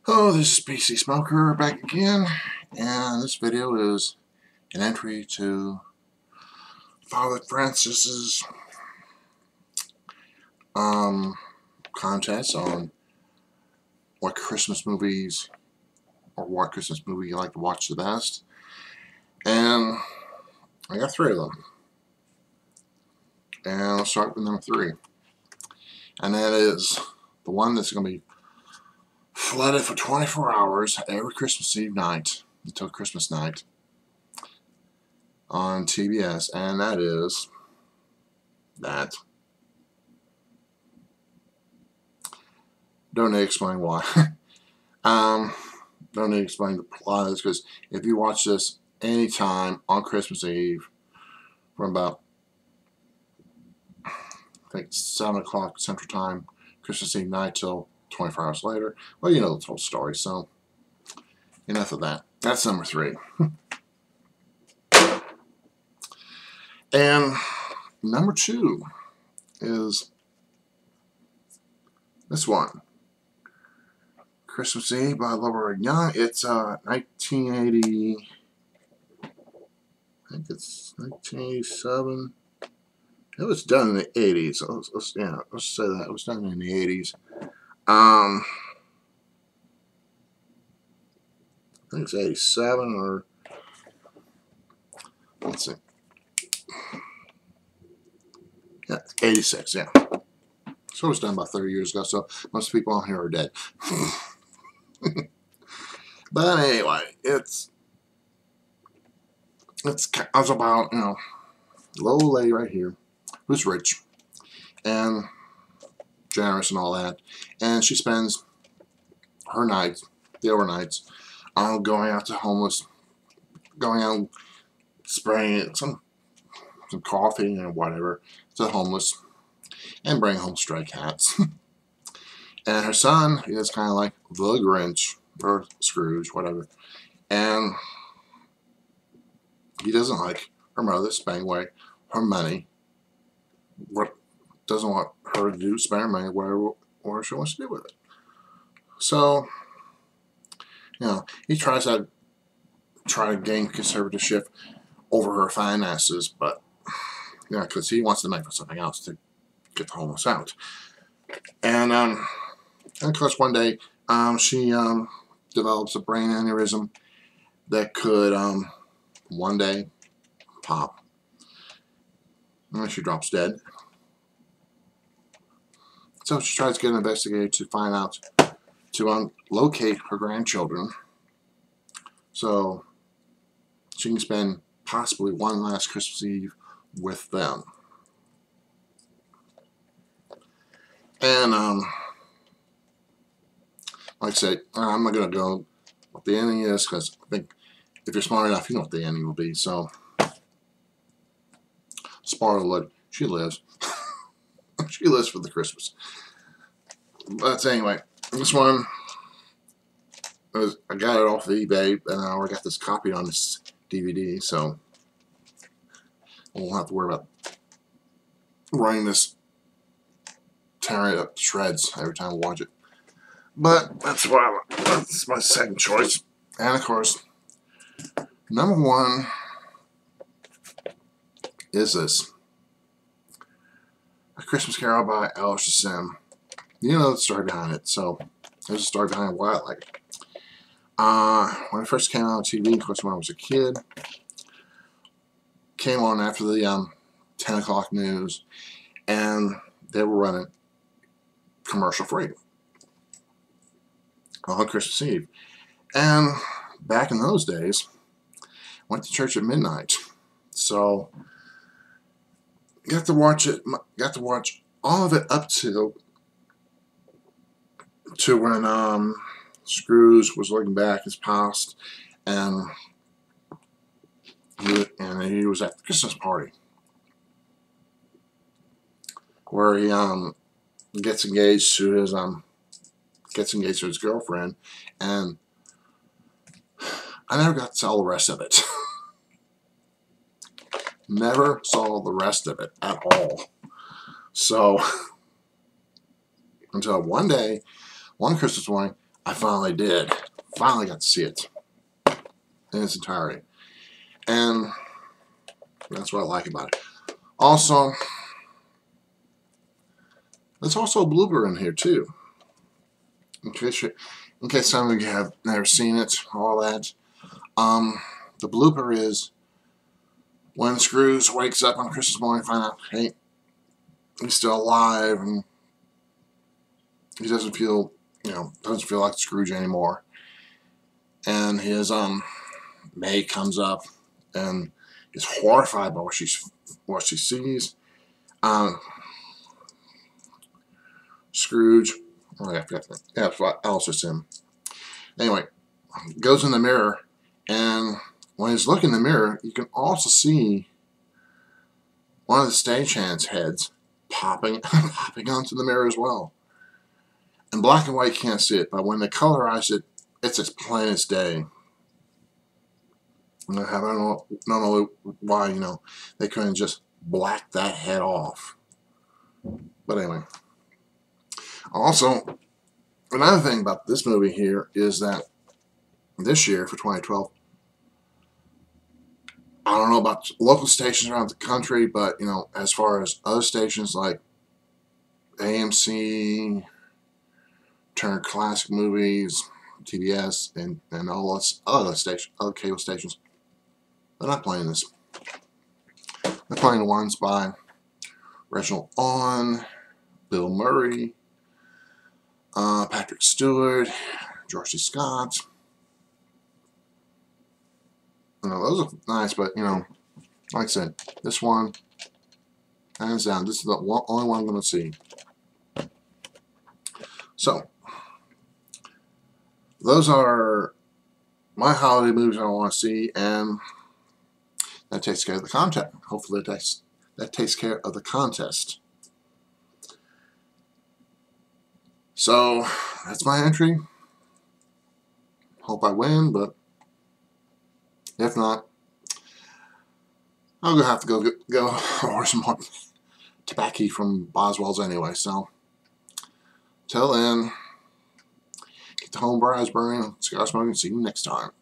Hello, this is PC Smoker back again, and this video is an entry to Father Francis's contest on what Christmas movies or what Christmas movie you like to watch the best, and I got 3 of them, and I'll start with number 3, and that is the one that's going to be flooded for 24 hours every Christmas Eve night until Christmas night on TBS, and that is that. Don't need to explain why. Don't need to explain the plot of this, because if you watch this anytime on Christmas Eve from about, I think, 7 o'clock Central Time, Christmas Eve night till 24 hours later, well, you know the whole story, so enough of that. That's number 3. And number 2 is this one, Christmas Eve by Laura Young. It's 1980, I think it's 1987. It was done in the 80s. Let's say that. It was done in the 80s. I think it's 87 or, let's see. Yeah, 86, yeah. So it was done about 30 years ago, so most people on here are dead. But anyway, it's about, a little lady right here who's rich and generous and all that, and she spends her nights, the overnights, going out to homeless, going out spraying some coffee and whatever to the homeless, and bring home stray cats. And her son is kind of like the Grinch, or Scrooge, whatever, and he doesn't like her mother spending away her money. Doesn't want her to do, spend her money whatever she wants to do with it. So, he tries to gain conservatorship over her finances, but because he wants to make for something else to get the homeless out. And of course, one day she develops a brain aneurysm that could one day pop, and she drops dead. So she tries to get an investigator to find out, to locate her grandchildren, so she can spend possibly one last Christmas Eve with them. And like I said, I'm not going to go what the ending is, because I think if you're smart enough, you know what the ending will be. So, spoiler alert, she lives. She lives for the Christmas. But anyway, this one, I got it off of eBay, and I already got this copied on this DVD, so I won't have to worry about running this, tearing it up to shreds every time I watch it. But that's my second choice. And of course, number 1 is this, A Christmas Carol by Alice Sim. You know the story behind it, so there's a story behind why I like it. When it first came out on TV, of course, when I was a kid, came on after the 10 o'clock news, and they were running commercial free on Christmas Eve. And back in those days, went to church at midnight, so got to watch all of it up to when Scrooge was looking back his past, and he was at the Christmas party where he gets engaged to his girlfriend, and I never got to tell the rest of it. Never saw the rest of it at all. So until one day, one Christmas morning, I finally did. Finally got to see it in its entirety. And that's what I like about it. Also, there's also a blooper in here too. In case some of you have never seen it, all that. The blooper is when Scrooge wakes up on Christmas morning, find out, hey, he's still alive, and he doesn't feel, doesn't feel like Scrooge anymore. And his maid comes up and is horrified by what she sees. Scrooge, oh yeah, Alice's him. Anyway, goes in the mirror, and when he's looking in the mirror, you can also see one of the stagehands' heads popping onto the mirror as well. In black and white, you can't see it, but when they colorize it, it's as plain as day. I don't know why, they couldn't just black that head off. But anyway. Also, another thing about this movie here is that this year, for 2012, I don't know about local stations around the country, but, as far as other stations like AMC, Turner Classic Movies, TBS, and all those other cable stations, they're not playing this. They're playing the ones by Reginald Owen, Bill Murray, Patrick Stewart, George C. Scott. Those are nice, but like I said, this one, hands down, this is the only one I'm going to see. So, those are my holiday movies I want to see, and that takes care of the content. Hopefully that takes care of the contest. So, that's my entry. Hope I win, but if not, I'm going to have to go order some more tobacco from Boswell's anyway. So, till then, get the home briars burning, cigar smoking, see you next time.